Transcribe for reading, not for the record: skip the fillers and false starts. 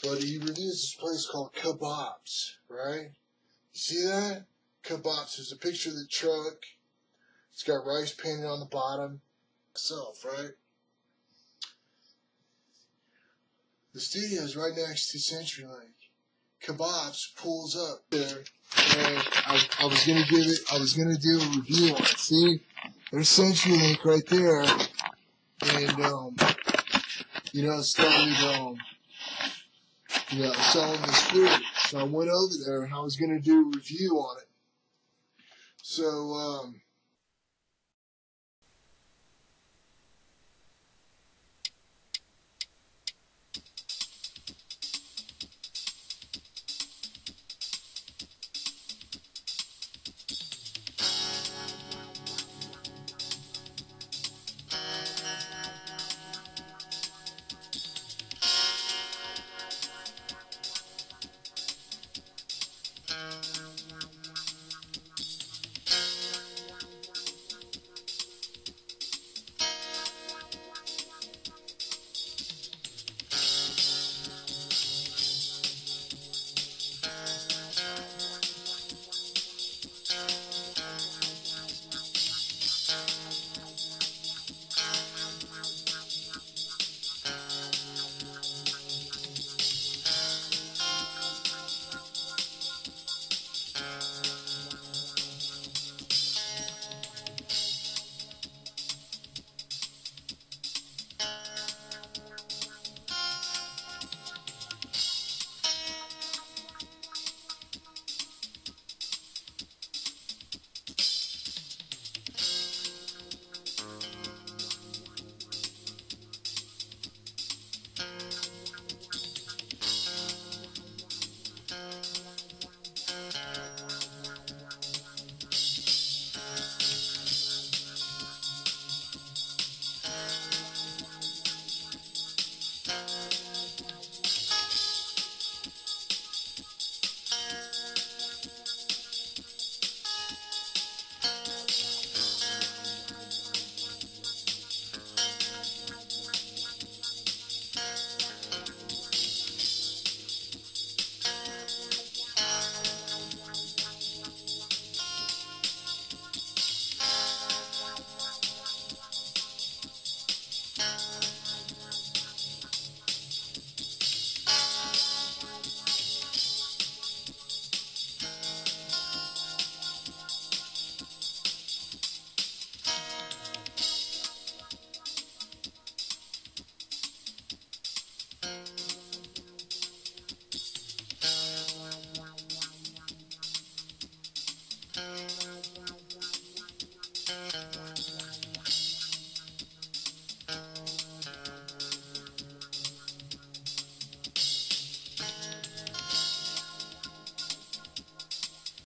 But he reviews this place called Cupbop, right? You see that? Cupbop. There's a picture of the truck. It's got rice painted on the bottom. Itself, right? The studio is right next to CenturyLink. Cupbop pulls up there, and I was gonna do a review on it. See, there's CenturyLink right there, and started selling this food. So I went over there and I was gonna do a review on it. So